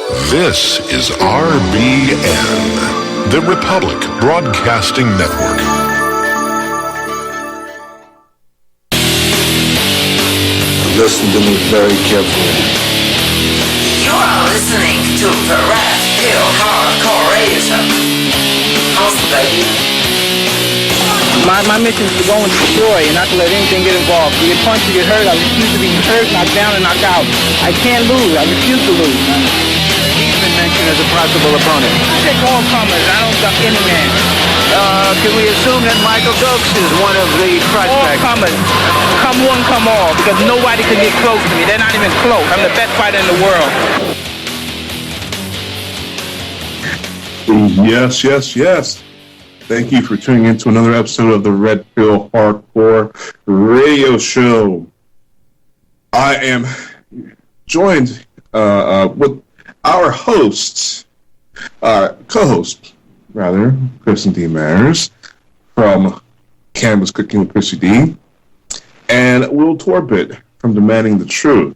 This is RBN, the Republic Broadcasting Network. Listen to me very carefully. You are listening to the Red Pill Hardcore Radio Show. How's baby? My mission is to go and destroy and not to let anything get involved. You get punched, you get hurt. I refuse to be hurt, knocked down, and knocked out. I can't lose. I refuse to lose. He's been mentioned as a possible opponent. I take all comers. I don't duck any man. Can we assume that Michael Dokes is one of the All prospects? comers. Come one, come all. Because nobody can get close to me. They're not even close. I'm the best fighter in the world. Yes, yes, yes. Thank you for tuning in to another episode of the Red Pill Hardcore Radio Show. I am joined with our hosts, co-host, rather, Kristen D. Myers from Canvas Cooking with Chrissy D. And Will Torbett from Demanding the Truth.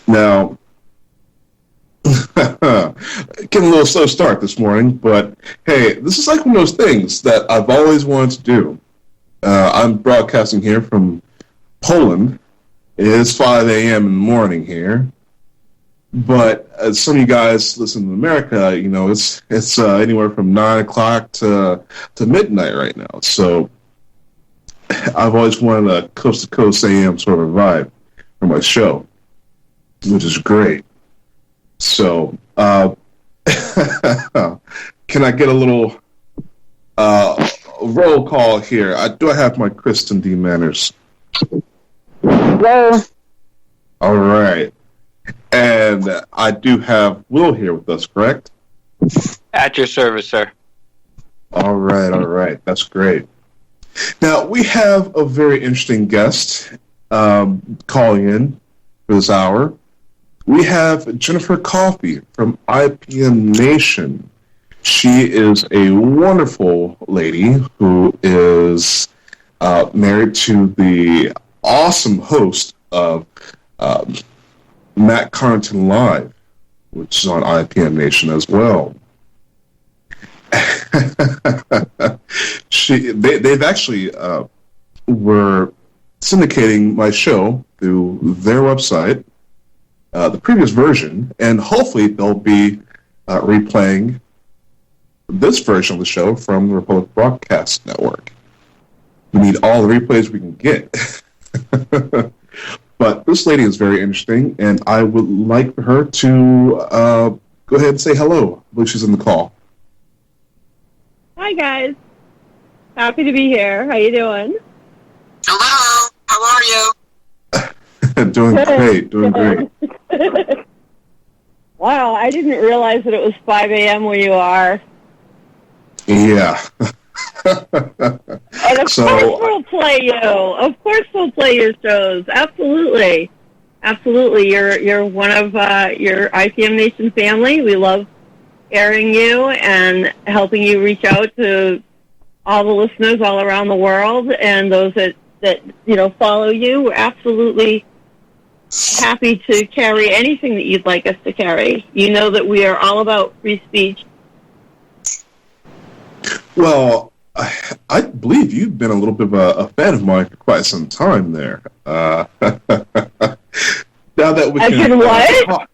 Now, getting a little slow start this morning, but hey, this is like one of those things that I've always wanted to do. I'm broadcasting here from Poland. It is 5 a.m. in the morning here, but as some of you guys listen to America, you know, it's anywhere from 9 o'clock to midnight right now. So I've always wanted a coast to coast AM sort of vibe for my show, which is great. So, can I get a little roll call here? Do I have my Kristen D. Manners? Hello. All right. And I do have Will here with us, correct? At your service, sir. All right. That's great. Now, we have a very interesting guest calling in for this hour. We have Jennifer Coffey from IPM Nation. She is a wonderful lady who is married to the awesome host of Matt Carnington Live, which is on IPM Nation as well. They've actually were syndicating my show through their website, the previous version, and hopefully they'll be replaying this version of the show from the Republic Broadcast Network. We need all the replays we can get. But this lady is very interesting, and I would like for her to go ahead and say hello. I believe she's in the call. Hi, guys. Happy to be here. How you doing? Hello, how are you? Doing great. Wow, I didn't realize that it was 5 a.m. where you are. Yeah. And of course we'll play you. Of course we'll play your shows. Absolutely. You're one of your IPM Nation family. We love airing you and helping you reach out to all the listeners all around the world and those that follow you. We're absolutely happy to carry anything that you'd like us to carry. You know that we are all about free speech. Well, I believe you've been a little bit of a fan of mine for quite some time there. Now that we can, what?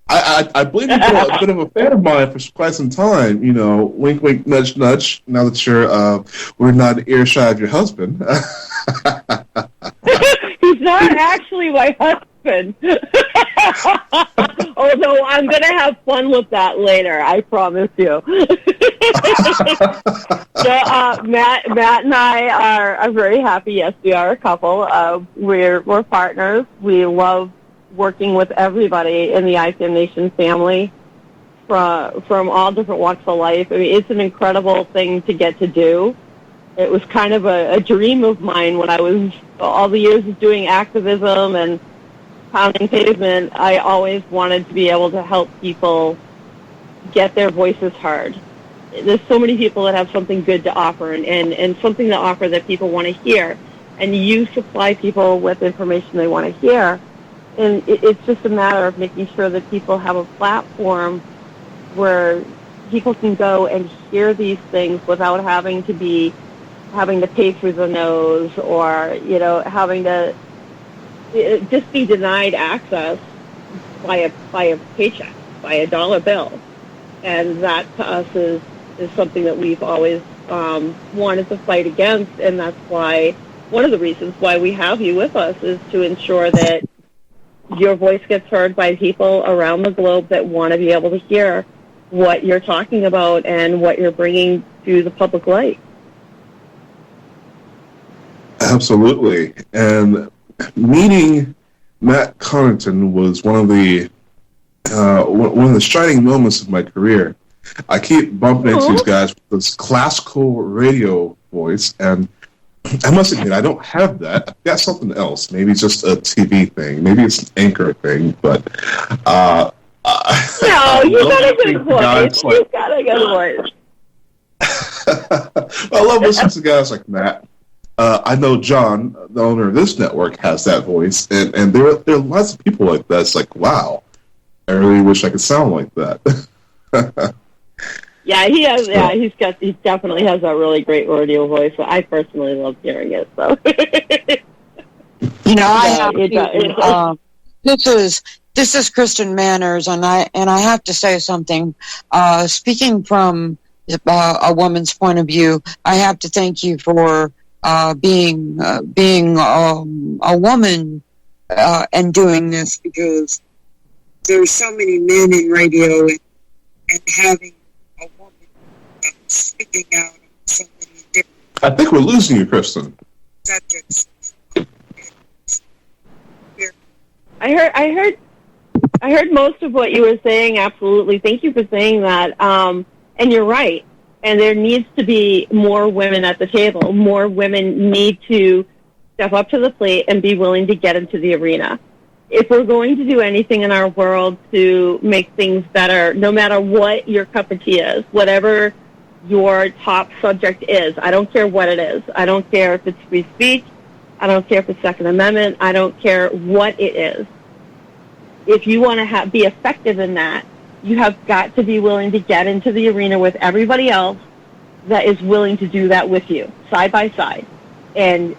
I believe you've been a bit of a fan of mine for quite some time. You know, wink, wink, nudge, nudge. Now that we're not earshot of your husband. He's not actually my husband. Although I'm going to have fun with that later, I promise you. So, Matt and I are very happy. Yes, we are a couple. We're partners. We love working with everybody in the IPM Nation family from all different walks of life. I mean, it's an incredible thing to get to do. It was kind of a dream of mine when I was all the years of doing activism and pounding pavement. I always wanted to be able to help people get their voices heard. There's so many people that have something good to offer and something to offer that people want to hear. And you supply people with information they want to hear. And it's just a matter of making sure that people have a platform where people can go and hear these things without having to pay through the nose, or having to just be denied access by a paycheck, by a dollar bill. And that to us is something that we've always wanted to fight against, and that's why one of the reasons why we have you with us is to ensure that your voice gets heard by people around the globe that want to be able to hear what you're talking about and what you're bringing to the public light. Absolutely. And meeting Matt Connaughton was one of the shining moments of my career. I keep bumping into these guys with this classical radio voice, and I must admit, I don't have that. I've got something else. Maybe it's just a TV thing. Maybe it's an anchor thing. But no, you got a good voice. You got a good voice. I love listening to guys like Matt. I know John, the owner of this network, has that voice, and there are lots of people like that. It's like, wow, I really wish I could sound like that. Yeah, he has. Yeah, he definitely has a really great radio voice. So I personally love hearing it. So, this is Kristen Manners, and I have to say something. Speaking from a woman's point of view, I have to thank you for being a woman and doing this, because there's so many men in radio, and having a woman speaking out on so many different I think we're losing you, Kristen. subjects. I heard most of what you were saying. Absolutely, thank you for saying that. And you're right. And there needs to be more women at the table. More women need to step up to the plate and be willing to get into the arena. If we're going to do anything in our world to make things better, no matter what your cup of tea is, whatever your top subject is, I don't care what it is. I don't care if it's free speech. I don't care if it's Second Amendment. I don't care what it is. If you want to be effective in that, you have got to be willing to get into the arena with everybody else that is willing to do that with you, side by side, and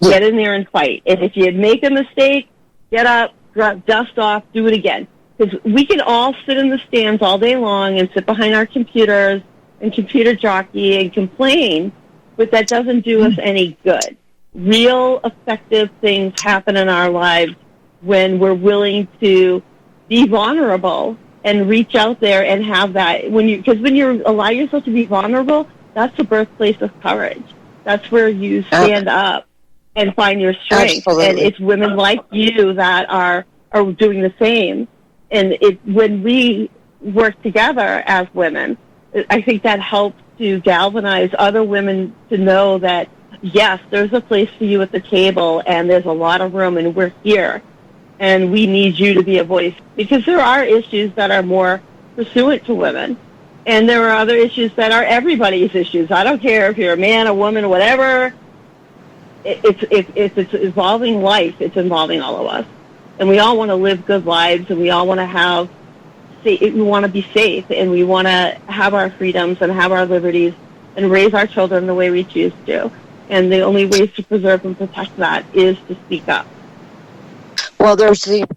get in there and fight. And if you make a mistake, get up, dust off, do it again. Because we can all sit in the stands all day long and sit behind our computers and computer jockey and complain, but that doesn't do us any good. Real effective things happen in our lives when we're willing to be vulnerable and reach out there and have that. Because when you allow yourself to be vulnerable, that's the birthplace of courage. That's where you stand up and find your strength. Absolutely. And it's women like you that are doing the same. And when we work together as women, I think that helps to galvanize other women to know that, yes, there's a place for you at the table, and there's a lot of room, and we're here. And we need you to be a voice, because there are issues that are more pursuant to women, and there are other issues that are everybody's issues. I don't care if you're a man, a woman, whatever. It's evolving life. It's involving all of us, and we all want to live good lives, and we all want to we want to be safe, and we want to have our freedoms and have our liberties and raise our children the way we choose to. And the only ways to preserve and protect that is to speak up. Well, there's the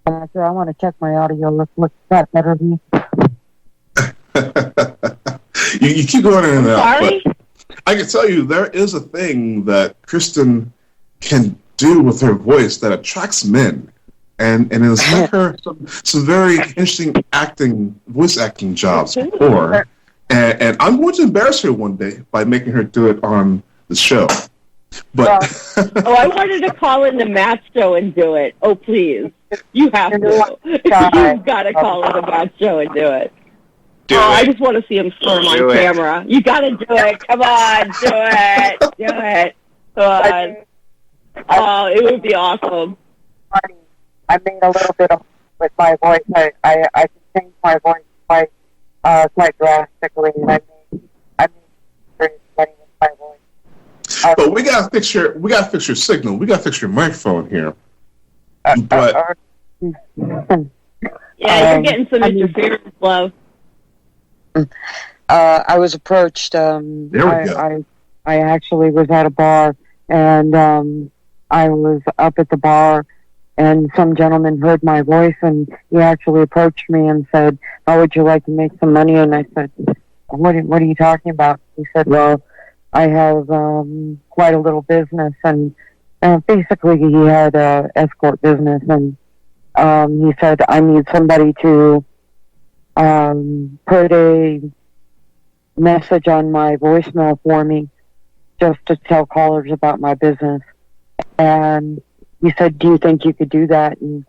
actor. I want to check my audio. Look that better view. You keep going in and out. Sorry? But I can tell you there is a thing that Kristen can do with her voice that attracts men. And it's like her some very interesting voice acting jobs before. And I'm going to embarrass her one day by making her do it on the show. But I wanted to call in the Matt show and do it. Oh, please. You have to. You've got to call in the Matt show and do it. I just want to see him squirm on camera. You got to do it. Come on, do it. Do it. Come on. Oh, it would be awesome. I made a little bit with my voice. I can change my voice quite drastically, and I made very funny with my voice. But we gotta fix your signal. We gotta fix your microphone here. But Yeah, you're getting some interference, love. I was approached. there we go. I actually was at a bar, and I was up at the bar, and some gentleman heard my voice, and he actually approached me and said, "How would you like to make some money?" And I said, "What are you talking about?" He said, "Well, I have quite a little business," and basically he had a escort business, and he said, "I need somebody to put a message on my voicemail for me, just to tell callers about my business." And he said, "Do you think you could do that?" And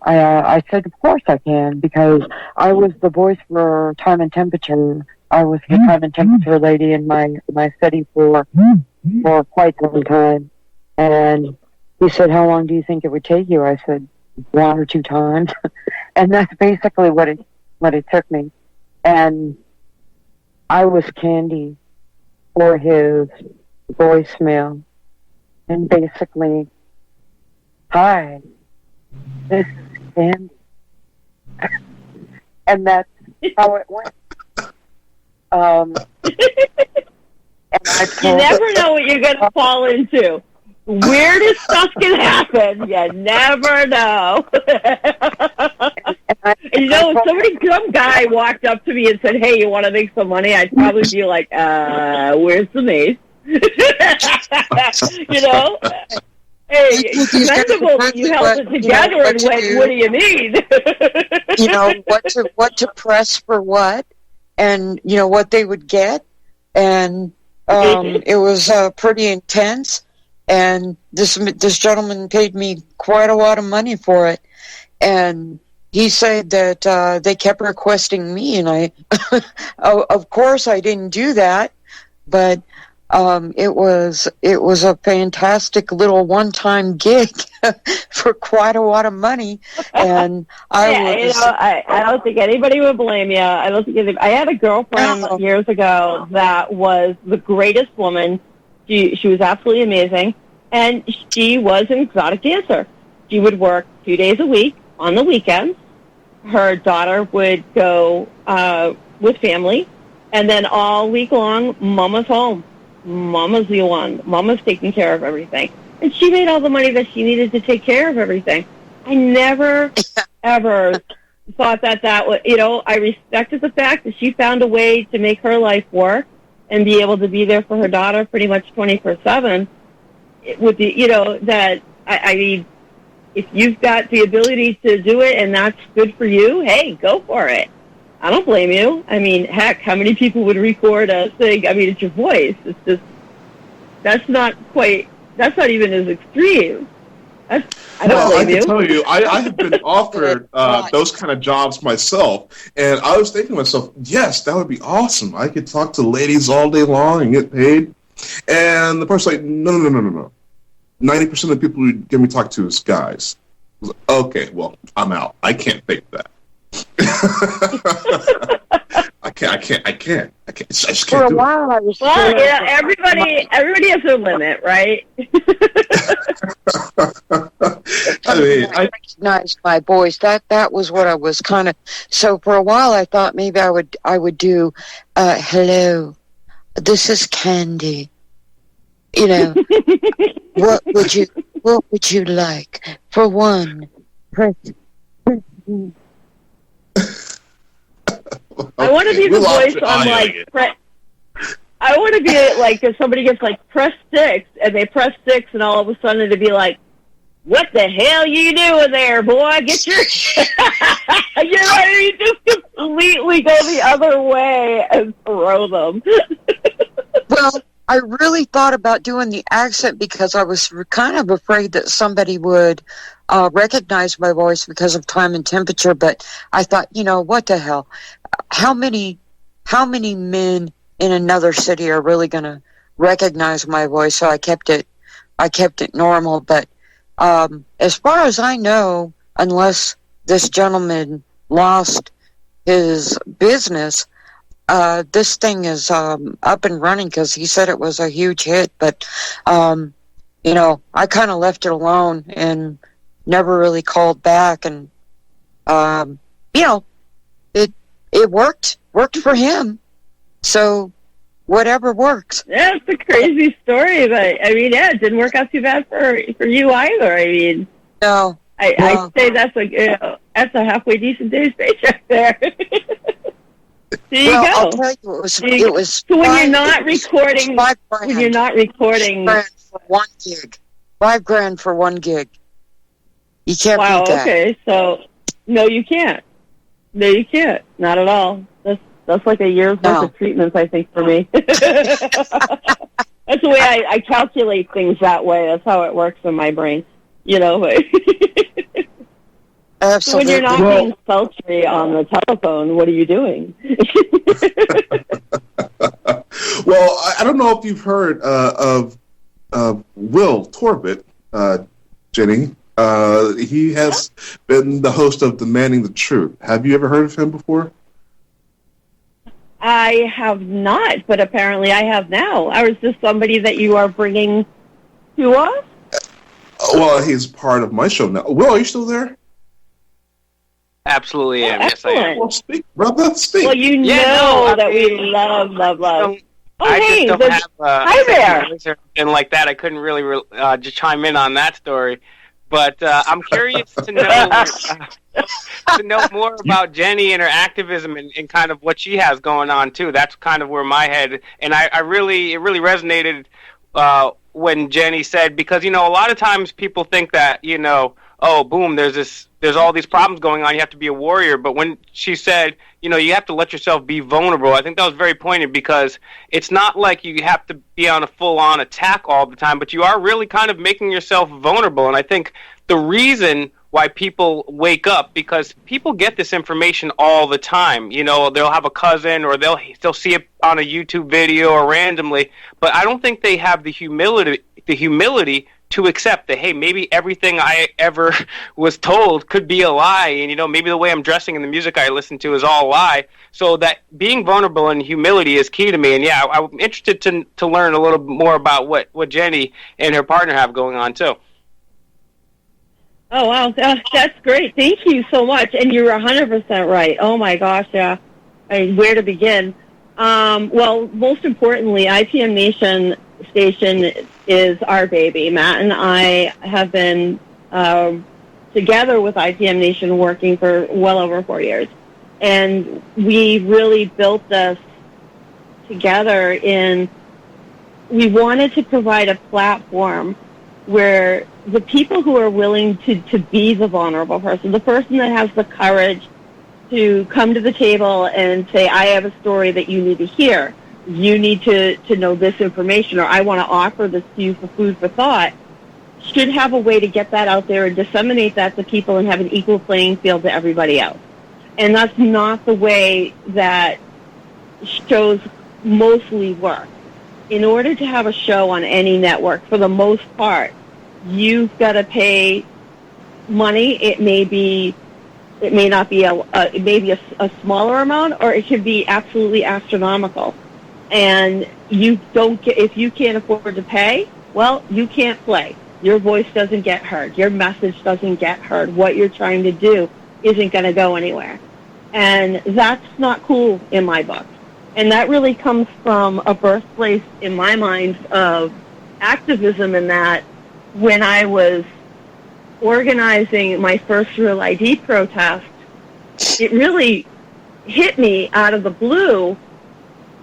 I said, "Of course I can," because I was the voice for Time and Temperature. I was the Time and Temperature lady in my city for quite some time. And he said, "How long do you think it would take you?" I said, 1 or 2 times. And that's basically what it took me. And I was Candy for his voicemail. And basically, "Hi, this is Candy." And that's how it went. And I You never know what you're going to fall into. Weirdest stuff can happen. You never know. You know, if some guy walked up to me and said, "Hey, you want to make some money?" I'd probably be like, "Where's the mace?" You know? Hey, it's commendable when you held it together and went, "What do you mean?" You know, what to press for what, and, you know, what they would get. And it was pretty intense. And this gentleman paid me quite a lot of money for it. And he said that they kept requesting me, and I, of course, I didn't do that. But it was a fantastic little one-time gig for quite a lot of money. And I don't think anybody would blame you. I don't think I had a girlfriend years ago that was the greatest woman. She was absolutely amazing, and she was an exotic dancer. She would work 2 days a week on the weekends. Her daughter would go with family, and then all week long, Mama's home. Mama's the one. Mama's taking care of everything. And she made all the money that she needed to take care of everything. I never, ever thought that was, you know, I respected the fact that she found a way to make her life work and be able to be there for her daughter pretty much 24/7. With the, you know, that, I mean, if you've got the ability to do it and that's good for you, hey, go for it. I don't blame you. I mean, heck, how many people would record a thing? I mean, it's your voice. It's just, that's not even as extreme. I don't blame you. I can tell you, I have been offered those kind of jobs myself, and I was thinking to myself, yes, that would be awesome. I could talk to ladies all day long and get paid. And the person's like, no. 90% of the people who get me talk to is guys. I was like, okay, well, I'm out. I can't fake that. I can't. I just can't. For a while, I was. Well, yeah, everybody has their limit, right? I recognized my voice. That was what I was kind of. So for a while, I thought maybe I would do, "Hello, this is Candy. You know, what would you like for one?" I want to be the voice on I want to be like if somebody gets like press 6 and they press 6 and all of a sudden it'd be like, "What the hell you doing there, boy? Get your," you know what I mean? Just completely go the other way and throw them. Well, I really thought about doing the accent because I was kind of afraid that somebody would recognize my voice because of Time and Temperature. But I thought, you know, what the hell? How many men in another city are really going to recognize my voice? So I kept it normal. But as far as I know, unless this gentleman lost his business, this thing is up and running because he said it was a huge hit. But you know, I kind of left it alone, and never really called back, and it worked for him. So whatever works. Yeah, it's a crazy story, but I mean, yeah, it didn't work out too bad for you either. I mean, no, I'd say that's that's a halfway decent day's paycheck there. There you go. I'll tell you, it was. So when you're not recording, when you're not recording, $5,000 for one gig. You can't wow. beat that. Okay, so no, you can't. No, you can't. Not at all. That's like a year's worth of treatments, I think, for me. That's the way I calculate things that way. That's how it works in my brain. You know. Absolutely. So when you're not being sultry on the telephone, what are you doing? Well, I don't know if you've heard of Will Torbett, Jenny. He has been the host of Demanding the Truth. Have you ever heard of him before? I have not, but apparently I have now. Or is this somebody that you are bringing to us? Well, he's part of my show now. Will, are you still there? Absolutely am. Yes, I am. Well, speak, brother. Speak. Well, you know that we love. I just don't have hi there. And like that, I couldn't really just chime in on that story. But I'm curious to know more about Jenny and her activism and kind of what she has going on too. That's kind of where my head, and it really resonated when Jenny said, because a lot of times people think that oh boom, there's all these problems going on, you have to be a warrior. But when she said you have to let yourself be vulnerable, I think that was very poignant, because it's not like you have to be on a full-on attack all the time, but you are really kind of making yourself vulnerable. And I think the reason why people wake up, because people get this information all the time. They'll have a cousin, or they'll see it on a YouTube video or randomly, but I don't think they have the humility to accept that, hey, maybe everything I ever was told could be a lie, and maybe the way I'm dressing and the music I listen to is all a lie. So that being vulnerable and humility is key to me. And yeah, I'm interested to learn a little more about what Jenny and her partner have going on too. Oh wow, that's great. Thank you so much. And you're 100% right. Oh my gosh, yeah. Where to begin? Well, most importantly, IPM Nation station is our baby. Matt and I have been together with IPM Nation working for well over 4 years. And we really built this together we wanted to provide a platform where the people who are willing to be the vulnerable person, the person that has the courage to come to the table and say, I have a story that you need to hear. You need to know this information, or I want to offer this to you for food for thought, should have a way to get that out there and disseminate that to people and have an equal playing field to everybody else. And that's not the way that shows mostly work. In order to have a show on any network, for the most part, you've got to pay money. It may not be a smaller amount, or it could be absolutely astronomical. And if you can't afford to pay, well, you can't play. Your voice doesn't get heard. Your message doesn't get heard. What you're trying to do isn't going to go anywhere. And that's not cool in my book. And that really comes from a birthplace in my mind of activism, in that when I was organizing my first Real ID protest, it really hit me out of the blue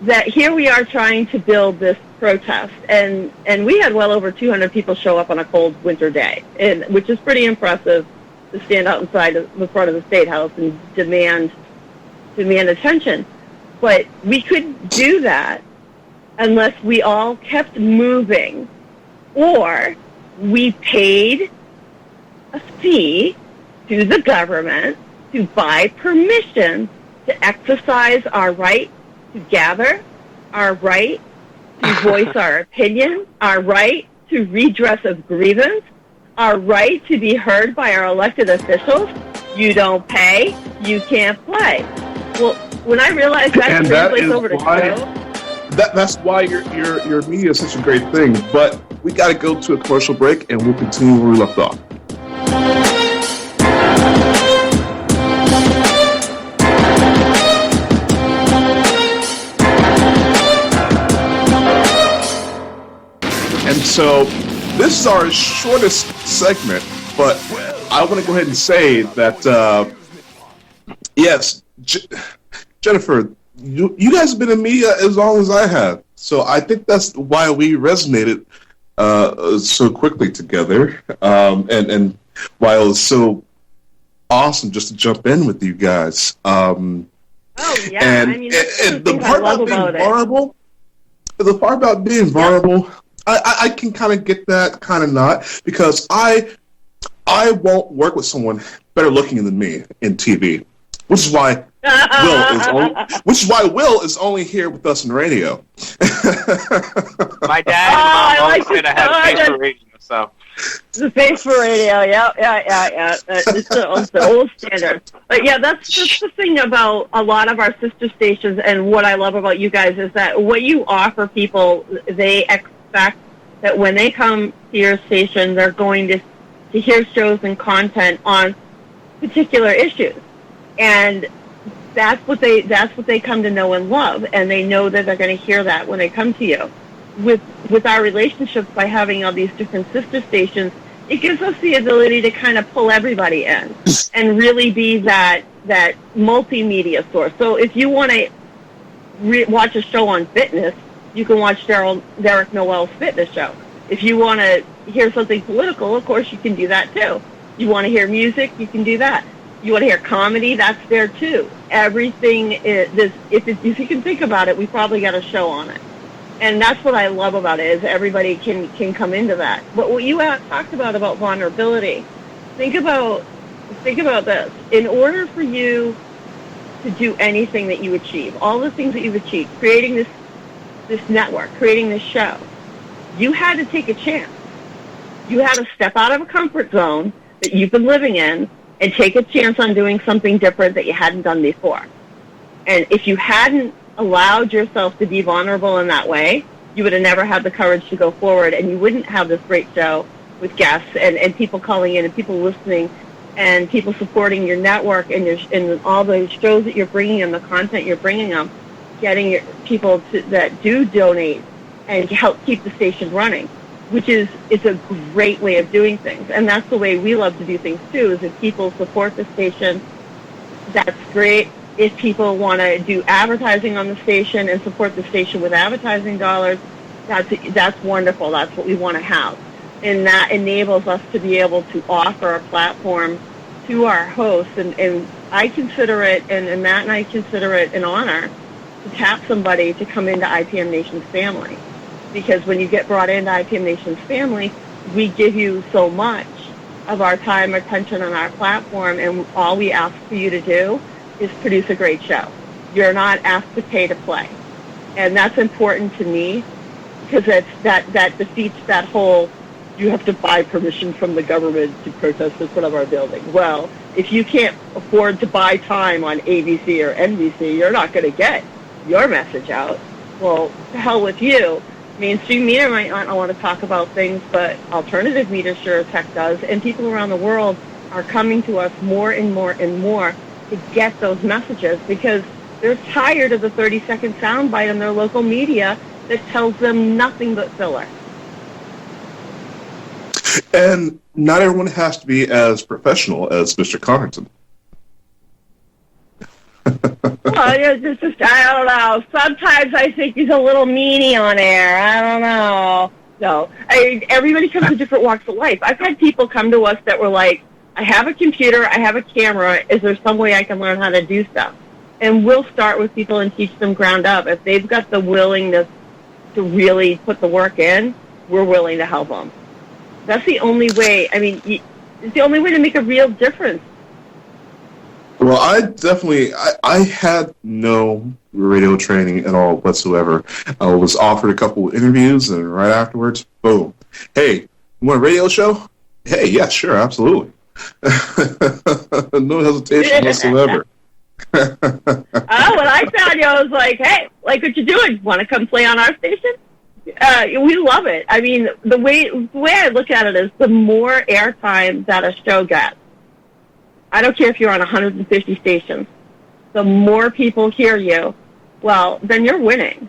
that here we are trying to build this protest, and we had well over 200 people show up on a cold winter day, which is pretty impressive to stand out inside the front of the State House and demand attention. But we couldn't do that unless we all kept moving, or we paid a fee to the government to buy permission to exercise our right to gather, our right to voice our opinion, our right to redress of grievance, our right to be heard by our elected officials. You don't pay, you can't play. Well, when I realized that translates over to show, that's why your media is such a great thing. But we got to go to a commercial break, and we'll continue where we left off. So this is our shortest segment, but I want to go ahead and say that, yes, Jennifer, you guys have been in media as long as I have. So I think that's why we resonated so quickly together, and why it was so awesome just to jump in with you guys. Oh yeah, and, I mean, that's and the part about being vulnerable, I can kind of get that, kind of not, because I won't work with someone better looking than me in TV, which is why Will is only here with us in radio. My dad and mom always said I had face for radio, so. The face for radio, yeah. It's the old standard. But yeah, that's just the thing about a lot of our sister stations, and what I love about you guys is that what you offer people, they expect that when they come to your station, they're going to hear shows and content on particular issues, and that's what they come to know and love, and they know that they're going to hear that when they come to you. With our relationships, by having all these different sister stations, it gives us the ability to kind of pull everybody in and really be that multimedia source. So if you want to watch a show on fitness, you can watch Derek Noel's fitness show. If you want to hear something political, of course you can do that too. You want to hear music, you can do that. You want to hear comedy, that's there too. Everything is, if you can think about it, we probably got a show on it. And that's what I love about it, is everybody can come into that. But what you talked about vulnerability, think about this. In order for you to do anything that you achieve, all the things that you've achieved, creating this network, creating this show, you had to take a chance. You had to step out of a comfort zone that you've been living in and take a chance on doing something different that you hadn't done before. And if you hadn't allowed yourself to be vulnerable in that way, you would have never had the courage to go forward, and you wouldn't have this great show with guests and people calling in and people listening and people supporting your network and all the shows that you're bringing and the content you're bringing them, getting people that do donate and help keep the station running, which is a great way of doing things. And that's the way we love to do things too, is if people support the station, that's great. If people want to do advertising on the station and support the station with advertising dollars, that's wonderful. That's what we want to have. And that enables us to be able to offer a platform to our hosts. And I consider it, and Matt and I consider it an honor to tap somebody to come into IPM Nation's family. Because when you get brought into IPM Nation's family, we give you so much of our time, attention on our platform, and all we ask for you to do is produce a great show. You're not asked to pay to play. And that's important to me, because that defeats that whole, you have to buy permission from the government to protest in front of our building. Well, if you can't afford to buy time on ABC or NBC, you're not going to get your message out. Well, to hell with you. Mainstream media might not want to talk about things, but alternative media sure as heck does. And people around the world are coming to us more and more and more to get those messages, because they're tired of the 30-second soundbite in their local media that tells them nothing but filler. And not everyone has to be as professional as Mr. Connerton. Well, it's just, I don't know. Sometimes I think he's a little meanie on air. I don't know. No, everybody comes to different walks of life. I've had people come to us that were like, I have a computer, I have a camera, is there some way I can learn how to do stuff? And we'll start with people and teach them ground up. If they've got the willingness to really put the work in, we're willing to help them. That's the only way, it's the only way to make a real difference. Well, I had no radio training at all whatsoever. I was offered a couple of interviews, and right afterwards, boom. Hey, you want a radio show? Hey, yeah, sure, absolutely. No hesitation whatsoever. When I found you, I was like, hey, like what you doing? Want to come play on our station? We love it. I mean, the way I look at it is the more airtime that a show gets, I don't care if you're on 150 stations, the more people hear you, well, then you're winning.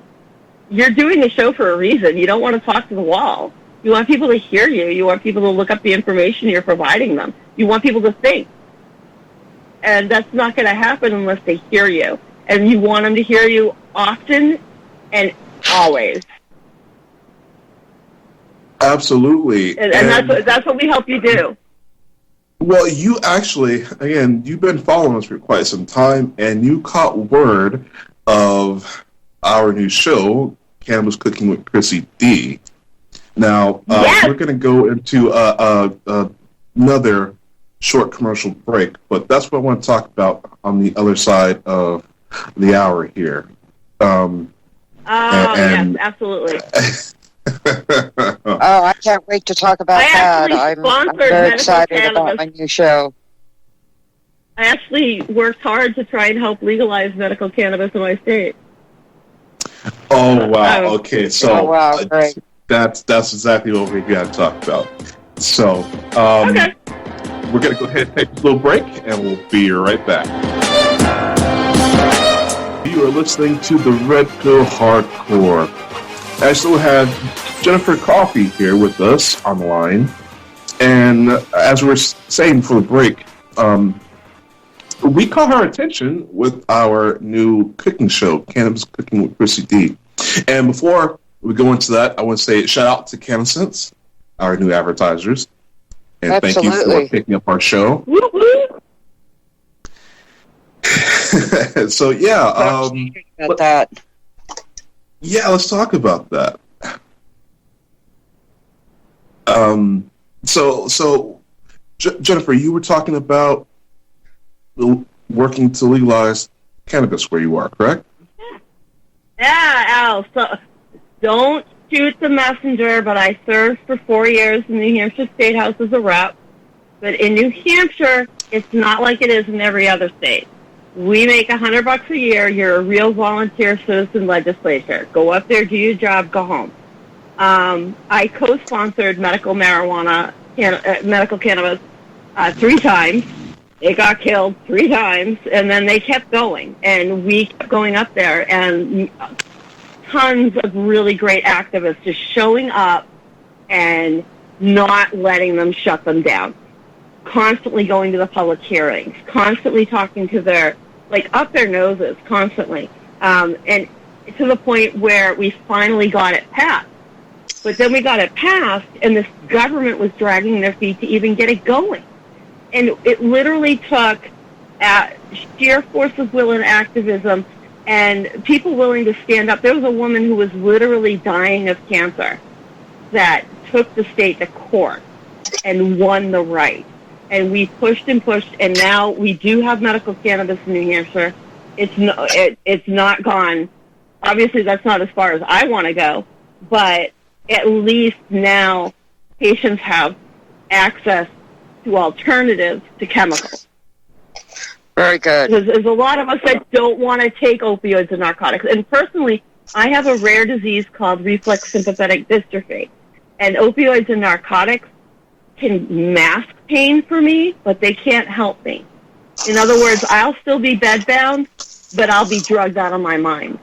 You're doing the show for a reason. You don't want to talk to the wall. You want people to hear you. You want people to look up the information you're providing them. You want people to think. And that's not going to happen unless they hear you. And you want them to hear you often and always. Absolutely. And that's what we help you do. Well, you actually, again, you've been following us for quite some time, and you caught word of our new show, Cannabis Cooking with Chrissy D. Now, yes. We're going to go into another short commercial break, but that's what I want to talk about on the other side of the hour here. Yes, absolutely. Oh, I can't wait to talk about that. I'm very excited about my new show. I actually worked hard to try and help legalize medical cannabis in my state. Oh, wow. Okay, so great. That's exactly what we got to talk about. So, okay. We're going to go ahead and take a little break, and we'll be right back. You are listening to the Red Pill Hardcore. I still have Jennifer Coffey here with us on the line. And as we were saying before the break, we caught her attention with our new cooking show, Cannabis Cooking with Chrissy D. And before we go into that, I want to say shout out to CannASense, our new advertisers. And Absolutely. Thank you for picking up our show. So, yeah. About that. Yeah, let's talk about that. So Jennifer, you were talking about working to legalize cannabis where you are, correct? Yeah, Al. So don't shoot the messenger, but I served for 4 years in the New Hampshire State House as a rep. But in New Hampshire, it's not like it is in every other state. We make $100 a year. You're a real volunteer citizen legislature. Go up there, do your job, go home. I co-sponsored medical cannabis 3 times. It got killed 3 times, and then they kept going. And we kept going up there, and tons of really great activists just showing up and not letting them shut them down. Constantly going to the public hearings, constantly talking to their noses, constantly. And to the point where we finally got it passed. But then we got it passed, and this government was dragging their feet to even get it going. And it literally took sheer force of will and activism and people willing to stand up. There was a woman who was literally dying of cancer that took the state to court and won the right. And we pushed and pushed, and now we do have medical cannabis in New Hampshire. It's not gone. Obviously, that's not as far as I want to go, but at least now patients have access to alternatives to chemicals. Very good. Because there's a lot of us that don't want to take opioids and narcotics. And personally, I have a rare disease called reflex sympathetic dystrophy. And opioids and narcotics can mask pain for me, but they can't help me. In other words, I'll still be bedbound, but I'll be drugged out of my mind.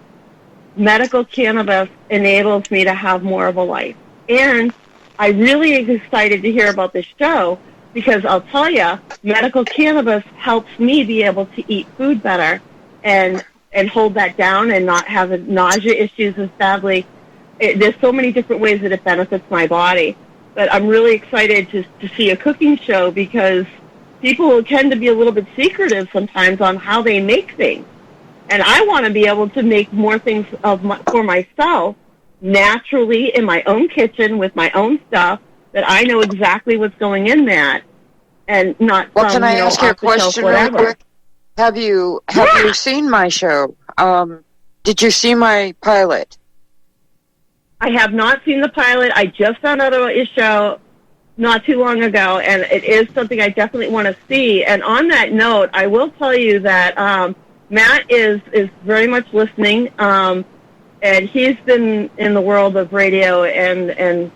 Medical cannabis enables me to have more of a life. And I really am excited to hear about this show because I'll tell you, medical cannabis helps me be able to eat food better and hold that down and not have nausea issues as badly. There's so many different ways that it benefits my body. But I'm really excited to see a cooking show because people tend to be a little bit secretive sometimes on how they make things. And I want to be able to make more things for myself naturally in my own kitchen with my own stuff that I know exactly what's going in that and not Well, can I ask you a question real quick? Have you seen my show? Did you see my pilot? I have not seen the pilot. I just found out about your show not too long ago, and it is something I definitely want to see. And on that note, I will tell you that Matt is very much listening, and he's been in the world of radio and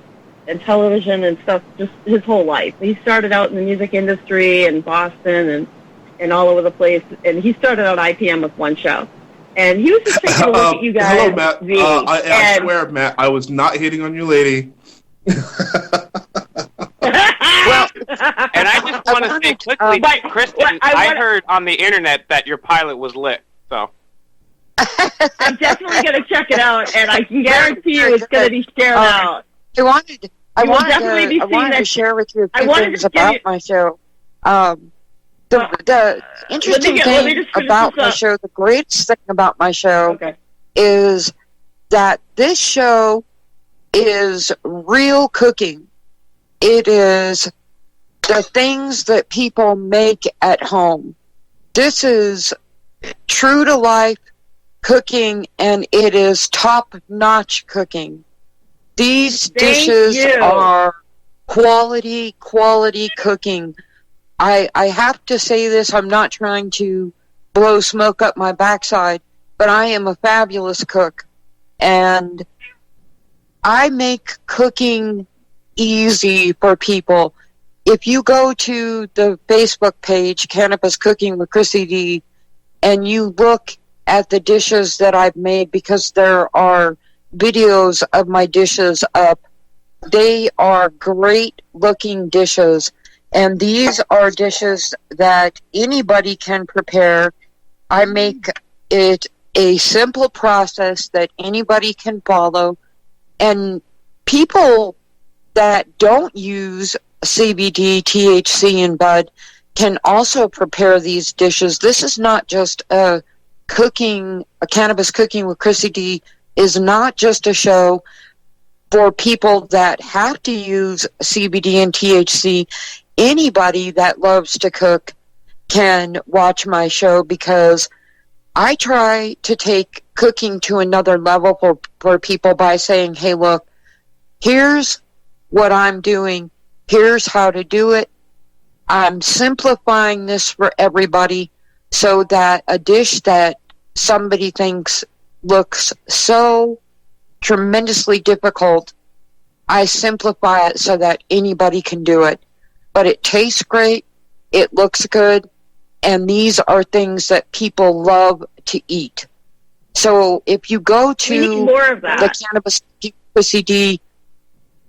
television and stuff just his whole life. He started out in the music industry in Boston and all over the place, and he started out IPM with one show. And he was just taking a look at you guys. Hello, Matt. I swear, Matt, I was not hitting on your lady. Well, and I just want to say quickly, Kristen, I heard on the internet that your pilot was lit. So I'm definitely going to check it out, and I can guarantee you it's going to be shared out. I wanted to share with you a few things about my show. The interesting thing about my show, the greatest thing about my show, is that this show is real cooking. It is the things that people make at home. This is true to life cooking, and it is top-notch cooking. These dishes are quality cooking. I have to say this, I'm not trying to blow smoke up my backside, but I am a fabulous cook, and I make cooking easy for people. If you go to the Facebook page, Cannabis Cooking with Chrissy D, and you look at the dishes that I've made, because there are videos of my dishes up, they are great looking dishes, and these are dishes that anybody can prepare. I make it a simple process that anybody can follow, and people that don't use CBD, THC, and bud can also prepare these dishes. This is not just a Cannabis Cooking with Chrissy D is not just a show for people that have to use CBD and THC. Anybody that loves to cook can watch my show, because I try to take cooking to another level for people by saying, hey, look, here's what I'm doing. Here's how to do it. I'm simplifying this for everybody so that a dish that somebody thinks looks so tremendously difficult, I simplify it so that anybody can do it. But it tastes great, it looks good, and these are things that people love to eat. So if you go to the Cannabis Chrissy D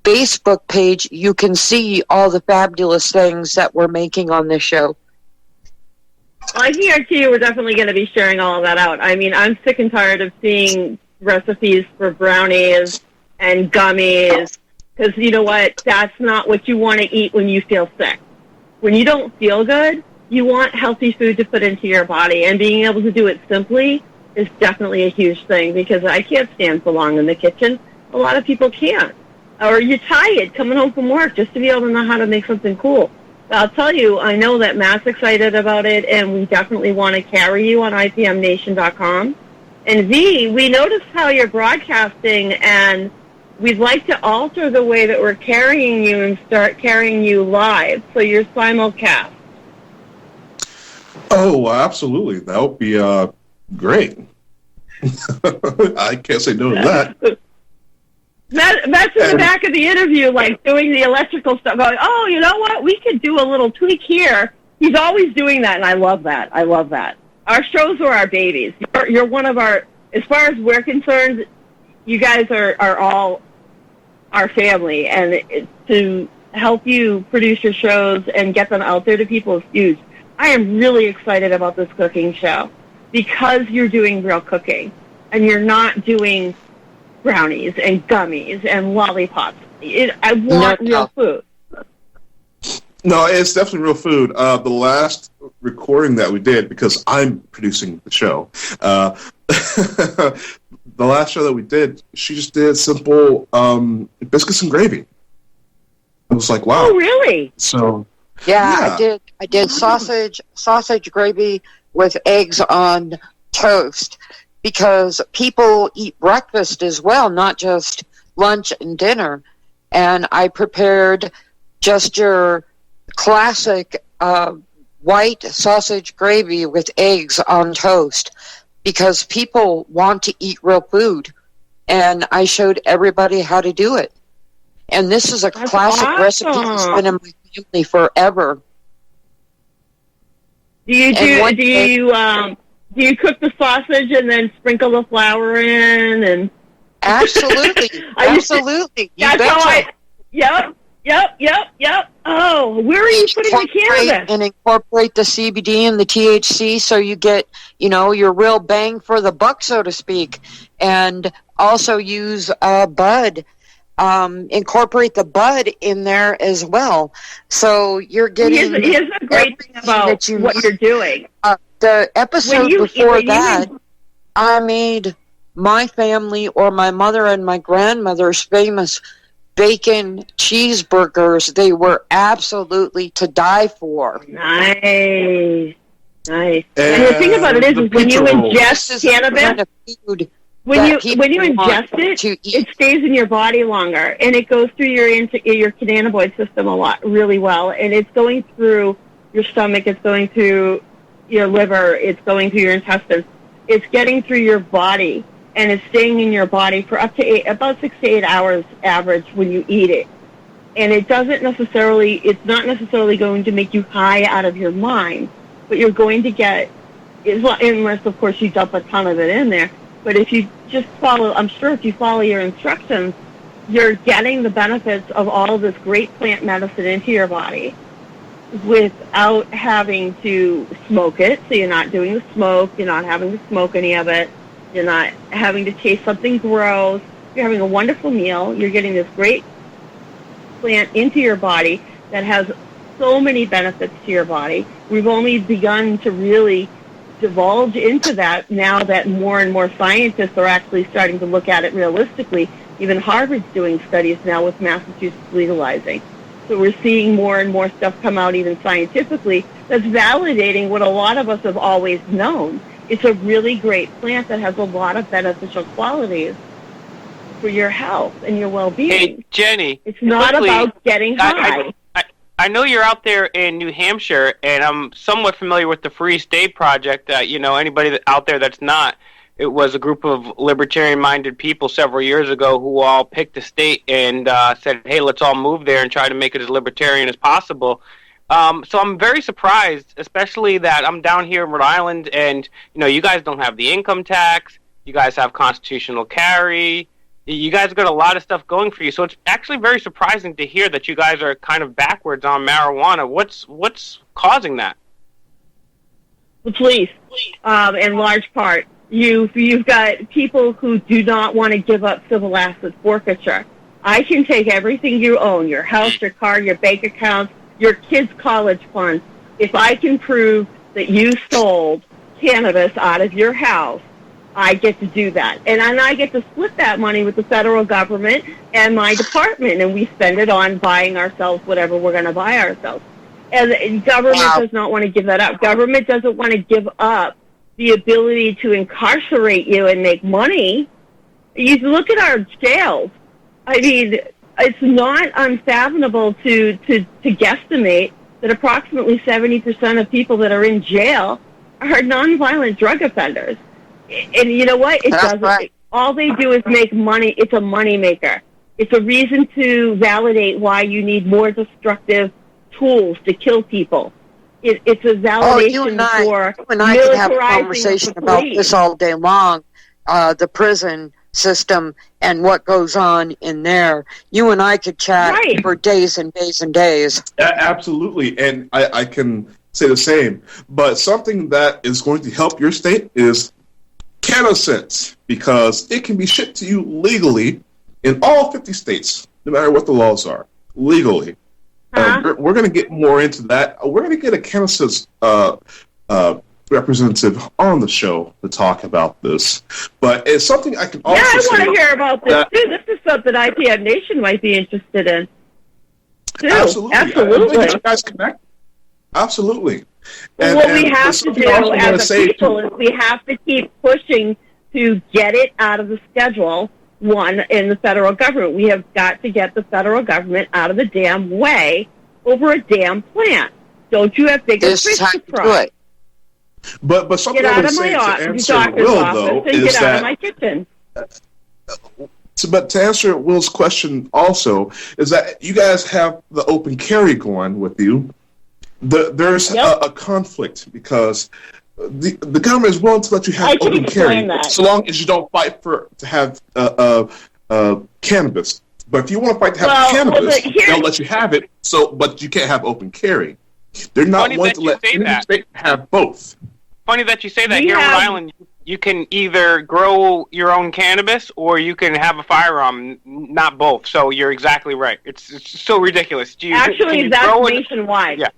Facebook page, you can see all the fabulous things that we're making on this show. Well, I guarantee you we're definitely going to be sharing all of that out. I mean, I'm sick and tired of seeing recipes for brownies and gummies, because you know what? That's not what you want to eat when you feel sick. When you don't feel good, you want healthy food to put into your body, and being able to do it simply is definitely a huge thing, because I can't stand for long in the kitchen. A lot of people can't. Or you're tired coming home from work just to be able to know how to make something cool. But I'll tell you, I know that Matt's excited about it, and we definitely want to carry you on IPMNation.com. And V, we noticed how you're broadcasting, and we'd like to alter the way that we're carrying you and start carrying you live, so you're simulcast. Oh, absolutely. That would be great. I can't say no to that. Matt's in the back of the interview, like, doing the electrical stuff, going, oh, you know what, we could do a little tweak here. He's always doing that, and I love that. I love that. Our shows are our babies. You're one of our, as far as we're concerned, you guys are all our family, and to help you produce your shows and get them out there to people is huge. I am really excited about this cooking show, because you're doing real cooking, and you're not doing brownies and gummies and lollipops. I want real food. No, it's definitely real food. The last recording that we did, because I'm producing the show, the last show that we did, she just did simple biscuits and gravy. I was like, wow. Oh, really? So yeah. I did sausage gravy with eggs on toast, because people eat breakfast as well, not just lunch and dinner. And I prepared just your classic white sausage gravy with eggs on toast, because people want to eat real food. And I showed everybody how to do it. And this is a classic recipe that's been in my family forever. Do you cook the sausage and then sprinkle the flour in? And absolutely, absolutely. Yep. Oh, where are you putting the cannabis? And incorporate the CBD and the THC so you get, your real bang for the buck, so to speak. And also use bud. Incorporate the bud in there as well. So you're getting... Here's a great thing about what you're doing. The episode before that, I made my family or my mother and my grandmother's famous bacon cheeseburgers. They were absolutely to die for. Nice. And the thing about it is when you ingest cannabis, kind of food when you ingest it, it stays in your body longer, and it goes through your cannabinoid system really well, and it's going through your stomach, it's going through your liver, it's going through your intestines, it's getting through your body, and it's staying in your body for up to about 6 to 8 hours average when you eat it. And it's not necessarily going to make you high out of your mind, but you're going to get, unless of course you dump a ton of it in there, but if you just if you follow your instructions, you're getting the benefits of all of this great plant medicine into your body without having to smoke it. So you're not doing the smoke, you're not having to smoke any of it, you're not having to taste something gross, you're having a wonderful meal, you're getting this great plant into your body that has so many benefits to your body. We've only begun to really divulge into that now that more and more scientists are actually starting to look at it realistically. Even Harvard's doing studies now with Massachusetts legalizing. So we're seeing more and more stuff come out even scientifically that's validating what a lot of us have always known. It's a really great plant that has a lot of beneficial qualities for your health and your well-being. Hey, Jenny. It's not about getting high. I know you're out there in New Hampshire, and I'm somewhat familiar with the Free State Project. Anybody out there that's not, it was a group of libertarian-minded people several years ago who all picked a state and said, hey, let's all move there and try to make it as libertarian as possible. So I'm very surprised, especially that I'm down here in Rhode Island, and you guys don't have the income tax. You guys have constitutional carry. You guys got a lot of stuff going for you, so it's actually very surprising to hear that you guys are kind of backwards on marijuana. What's causing that? The police, in large part. You've got people who do not want to give up civil asset forfeiture. I can take everything you own, your house, your car, your bank accounts, your kids' college funds. If I can prove that you sold cannabis out of your house, I get to do that. And I get to split that money with the federal government and my department, and we spend it on buying ourselves whatever we're going to buy ourselves. And government does not want to give that up. Government doesn't want to give up the ability to incarcerate you and make money. You look at our jails. I mean, it's not unfathomable to guesstimate that approximately 70% of people that are in jail are nonviolent drug offenders. And you know what? It doesn't. Right. All they do is make money. It's a money maker. It's a reason to validate why you need more destructive tools to kill people. It's a validation for you and I could have a conversation about this all day long. The prison system and what goes on in there. You and I could chat for days and days and days. Absolutely, and I can say the same. But something that is going to help your state is CannaSense, because it can be shipped to you legally in all 50 states, no matter what the laws are, legally. We're going to get more into that. We're going to get a CannaSense representative on the show to talk about this. But it's something I can also say. Yeah, I want to hear about this, too. This is something IPM Nation might be interested in, too. Absolutely. You guys connect. Absolutely. And what we have to do as a people is we have to keep pushing to get it out of the Schedule 1 in the federal government. We have got to get the federal government out of the damn way over a damn plant. Don't you have bigger fish to fry? But something get out I of my doctor's office and get out of my kitchen. But to answer Will's question also, is that you guys have the open carry going with you. There's a conflict because the government is willing to let you have open carry so long as you don't fight to have cannabis. But if you want to fight to have cannabis, they'll let you have it. So, but you can't have open carry. They're not Funny one that to you let say any that. state have both. Funny that you say that. Here in Rhode Island, you can either grow your own cannabis or you can have a firearm, not both. So you're exactly right. It's so ridiculous. Actually, that's nationwide. Yeah.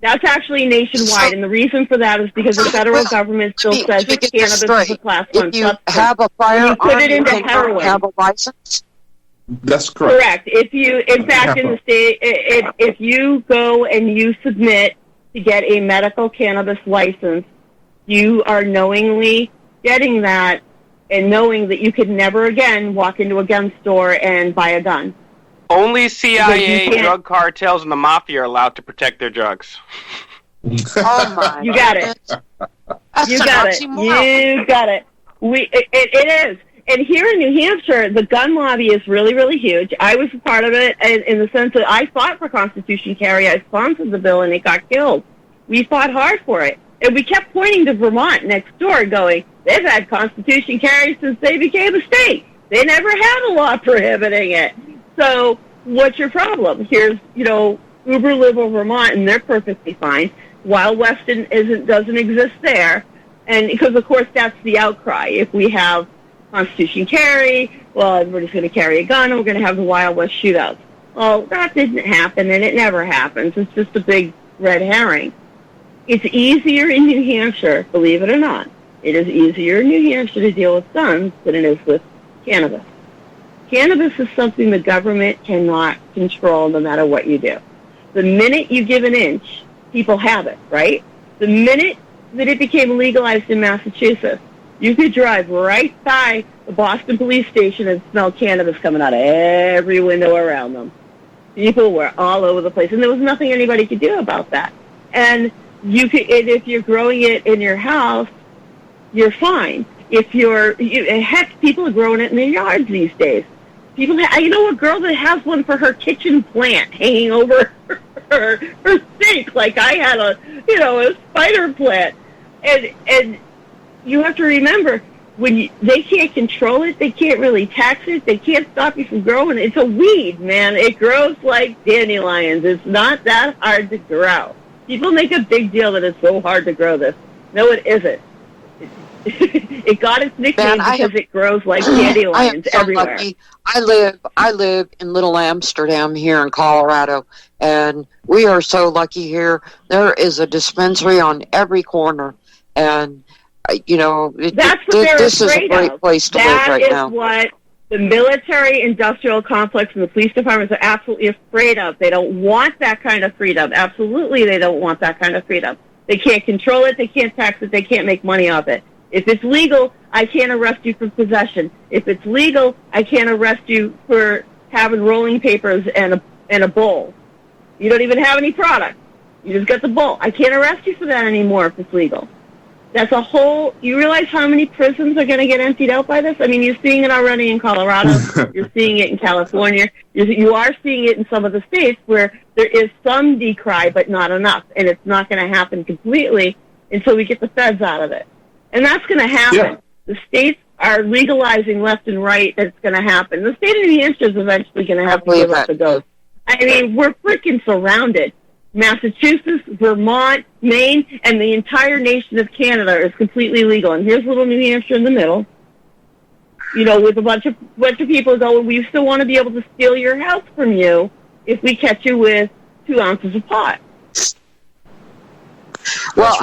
That's actually nationwide, and the reason for that is because the federal government still says that cannabis is a class 1 If you substance. have a firearm, you put it into can heroin. have a license. That's correct. Correct. If you, in fact, in the state, if you go and you submit to get a medical cannabis license, you are knowingly getting that and knowing that you could never again walk into a gun store and buy a gun. Only CIA, drug cartels, and the mafia are allowed to protect their drugs. Oh my! You got it. You got it. You got it. It is. And here in New Hampshire, the gun lobby is really, really huge. I was a part of it in the sense that I fought for constitution carry. I sponsored the bill, and it got killed. We fought hard for it. And we kept pointing to Vermont next door going, they've had constitution carry since they became a state. They never had a law prohibiting it. So what's your problem? Here's, Uber Liberal Vermont, and they're perfectly fine. Wild West doesn't exist there. And because, of course, that's the outcry. If we have constitution carry, well, everybody's going to carry a gun, and we're going to have the Wild West shootouts. Well, that didn't happen, and it never happens. It's just a big red herring. It's easier in New Hampshire, believe it or not. It is easier in New Hampshire to deal with guns than it is with cannabis. Cannabis is something the government cannot control no matter what you do. The minute you give an inch, people have it, right? The minute that it became legalized in Massachusetts, you could drive right by the Boston police station and smell cannabis coming out of every window around them. People were all over the place, and there was nothing anybody could do about that. And if you're growing it in your house, you're fine. Heck, people are growing it in their yards these days. I know a girl that has one for her kitchen plant hanging over her sink, like I had a spider plant. And you have to remember, they can't control it, they can't really tax it, they can't stop you from growing it. It's a weed, man. It grows like dandelions. It's not that hard to grow. People make a big deal that it's so hard to grow this. No, it isn't. It got its nickname because it grows like dandelions everywhere. Lucky. I live in Little Amsterdam here in Colorado, and we are so lucky here. There is a dispensary on every corner, and that's what they're this is a afraid great of. place to live right now. That is what the military-industrial complex and the police departments are absolutely afraid of. They don't want that kind of freedom. Absolutely, they don't want that kind of freedom. They can't control it. They can't tax it. They can't make money off it. If it's legal, I can't arrest you for possession. If it's legal, I can't arrest you for having rolling papers and a bowl. You don't even have any product. You just got the bowl. I can't arrest you for that anymore if it's legal. That's you realize how many prisons are going to get emptied out by this? I mean, you're seeing it already in Colorado. You're seeing it in California. You are seeing it in some of the states where there is some decry, but not enough. And it's not going to happen completely until we get the feds out of it. And that's going to happen. Yeah. The states are legalizing left and right that it's going to happen. The state of New Hampshire is eventually going to have to give up the ghost. I mean, we're freaking surrounded. Massachusetts, Vermont, Maine, and the entire nation of Canada is completely legal. And here's little New Hampshire in the middle, with a bunch of people going, we still want to be able to steal your house from you if we catch you with 2 ounces of pot. Well,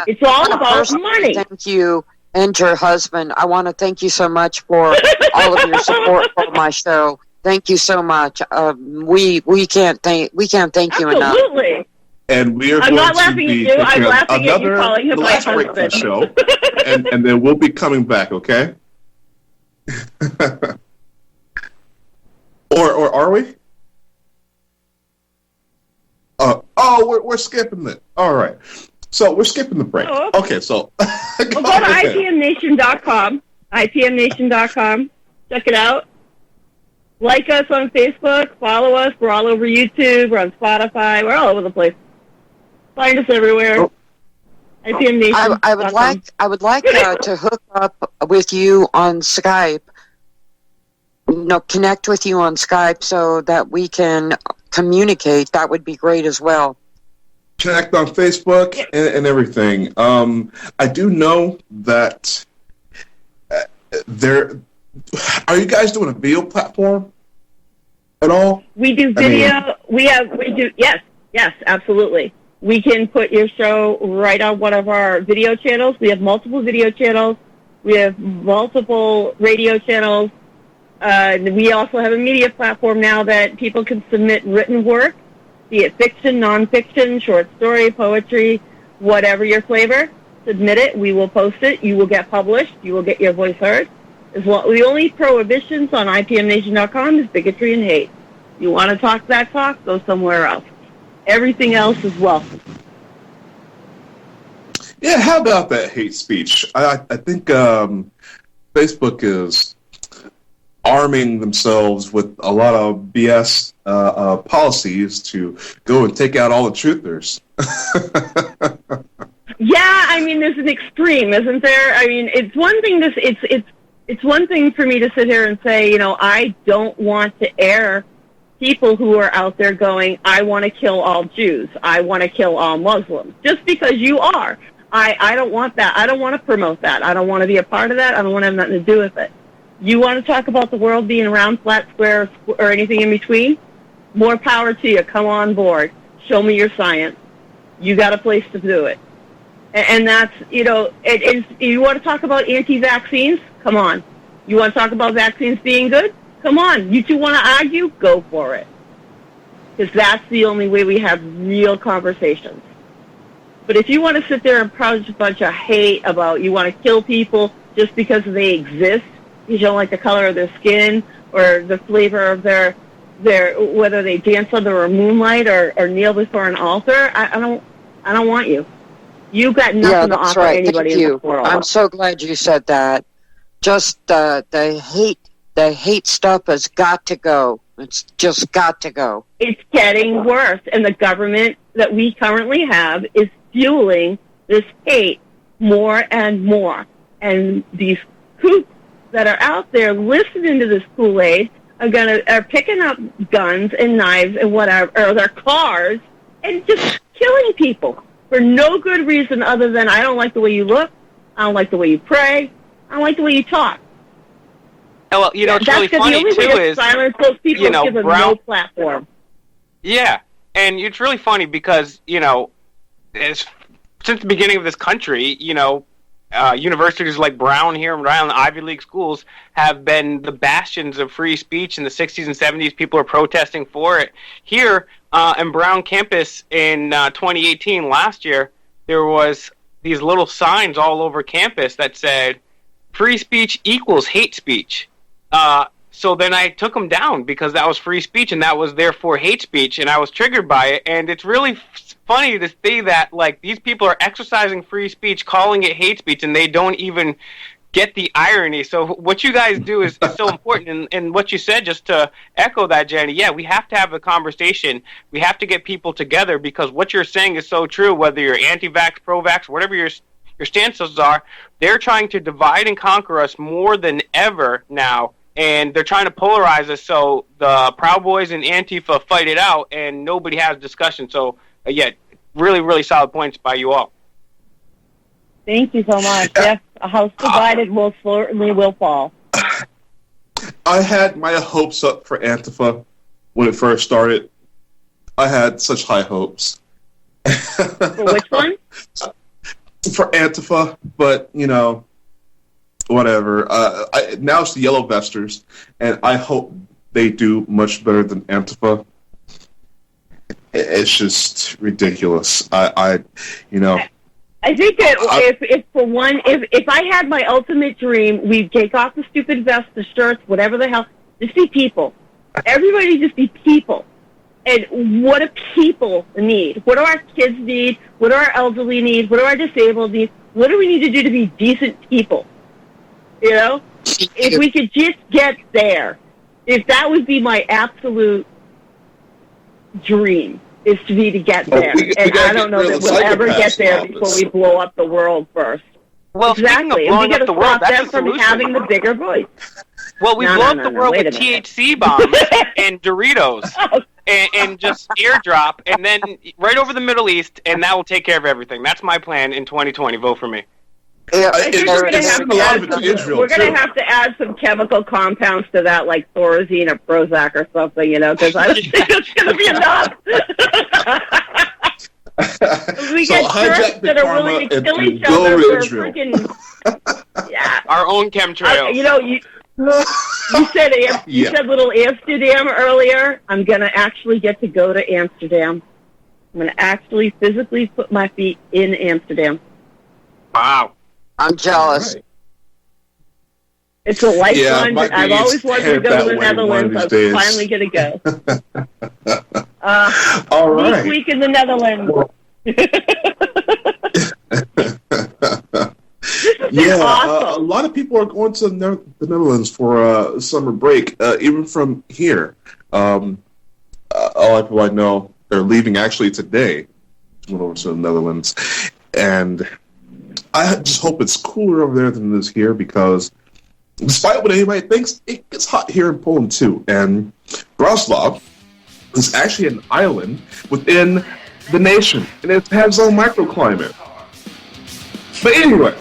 it's all about money. Thank you and your husband. I want to thank you so much for all of your support for my show. Thank you so much. We can't thank you enough. Absolutely. And we are I'm going not to laughing be at you. I'm laughing at you another calling him my last break husband. for the show, and then we'll be coming back. Okay. or are we? We're skipping it. All right. So we're skipping the break. Oh, okay, so go to IPMNation.com. IPMNation.com. Check it out. Like us on Facebook. Follow us. We're all over YouTube. We're on Spotify. We're all over the place. Find us everywhere. Oh. IPMNation.com. I would like to hook up with you on Skype. connect with you on Skype so that we can communicate, that would be great as well. Connect on Facebook and everything. I do know that are you guys doing a video platform at all? We do video. We do. Yes, absolutely. We can put your show right on one of our video channels. We have multiple video channels. We have multiple radio channels. We also have a media platform now that people can submit written work, be it fiction, nonfiction, short story, poetry, whatever your flavor. Submit it. We will post it. You will get published. You will get your voice heard. The only prohibitions on IPMNation.com is bigotry and hate. You want to talk that talk, go somewhere else. Everything else is welcome. Yeah, how about that hate speech? I think Facebook is arming themselves with a lot of BS policies to go and take out all the truthers. Yeah, I mean, there's an extreme, isn't there? I mean, it's one thing it's one thing for me to sit here and say, I don't want to air people who are out there going, I want to kill all Jews. I want to kill all Muslims. Just because you are. I don't want that. I don't want to promote that. I don't want to be a part of that. I don't want to have nothing to do with it. You want to talk about the world being round, flat, square, or anything in between? More power to you. Come on board. Show me your science. You got a place to do it. And that's, you want to talk about anti-vaccines? Come on. You want to talk about vaccines being good? Come on. You two want to argue? Go for it. Because that's the only way we have real conversations. But if you want to sit there and produce a bunch of hate about you want to kill people just because they exist, you don't like the color of their skin or the flavor of their whether they dance under a moonlight or kneel before an altar, I don't want you. You've got nothing to offer anybody in the world. I'm so glad you said that. Just the hate stuff has got to go. It's just got to go. It's getting worse, and the government that we currently have is fueling this hate more and more. And these kooks that are out there listening to this Kool-Aid are picking up guns and knives and whatever, or their cars, and just killing people for no good reason other than I don't like the way you look, I don't like the way you pray, I don't like the way you talk. Oh, well, it's really funny, too, is, silence those people give them no platform. Yeah, and it's really funny because, since the beginning of this country, universities like Brown here and around the Ivy League schools have been the bastions of free speech. In the 60s and 70s, people are protesting for it. Here in Brown campus in 2018, last year, there was these little signs all over campus that said, free speech equals hate speech. So then I took them down because that was free speech and that was therefore hate speech, and I was triggered by it. And it's really funny to see that these people are exercising free speech, calling it hate speech, and they don't even get the irony. So what you guys do is so important. And what you said, just to echo that, Jenny, yeah, we have to have a conversation. We have to get people together because what you're saying is so true, whether you're anti-vax, pro-vax, whatever your stances are, they're trying to divide and conquer us more than ever now. And they're trying to polarize us so the Proud Boys and Antifa fight it out and nobody has discussion. So, yeah, really, really solid points by you all. Thank you so much. Yes, a house divided will fall. I had my hopes up for Antifa when it first started. I had such high hopes. For which one? For Antifa, but, whatever. Now it's the Yellow Vesters, and I hope they do much better than Antifa. It's just ridiculous. I think that if I had my ultimate dream, we'd take off the stupid vests, the shirts, whatever the hell, just be people. Everybody just be people. And what do people need? What do our kids need? What do our elderly need? What do our disabled need? What do we need to do to be decent people? If we could just get there, if that would be my absolute dream, is to get there. And I don't know that we'll ever get there before we blow up the world first. Well, exactly. And we got to stop them from having the bigger voice. Well, we No, blow no, up no, the no, world wait with a minute. THC bombs and Doritos and just airdrop, and then right over the Middle East, and that will take care of everything. That's my plan in 2020. Vote for me. Yeah, I think we're gonna It's have happened to a lot add of it to some- Israel, We're gonna too. have to add some chemical compounds to that, like Thorazine or Prozac or something, because I don't think it's gonna be enough. We So get hijack jerks Big that are Pharma willing to and- kill and each go other to for Israel. freaking. Yeah. Our own chemtrails. You said Yeah. said little Amsterdam earlier. I'm gonna actually get to go to Amsterdam. I'm gonna actually physically put my feet in Amsterdam. Wow. I'm jealous. Right. It's a lifeline. might I've be always wanted to headed go to that the way one Netherlands. of I'm these days. finally gonna go. All right. Geek Week in the Netherlands. Yeah, awesome. a lot of people are going to the Netherlands for summer break, even from here. All the people I know, they're leaving actually today to go over to the Netherlands. And I just hope it's cooler over there than it is here, because despite what anybody thinks, it gets hot here in Poland too. And Wrocław is actually an island within the nation, and it has its own microclimate. But anyway,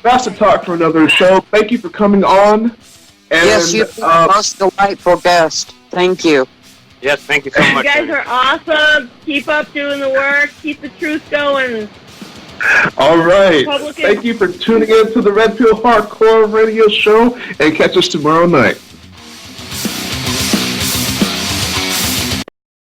that's a talk for another show. Thank you for coming on. And, Yes, you've been the most delightful guest. Thank you. Yes, thank you so You much. guys are awesome. Keep up doing the work. Keep the truth going. all right. Republican- Thank you for tuning in to the Red Pill Hardcore Radio Show, and catch us tomorrow night.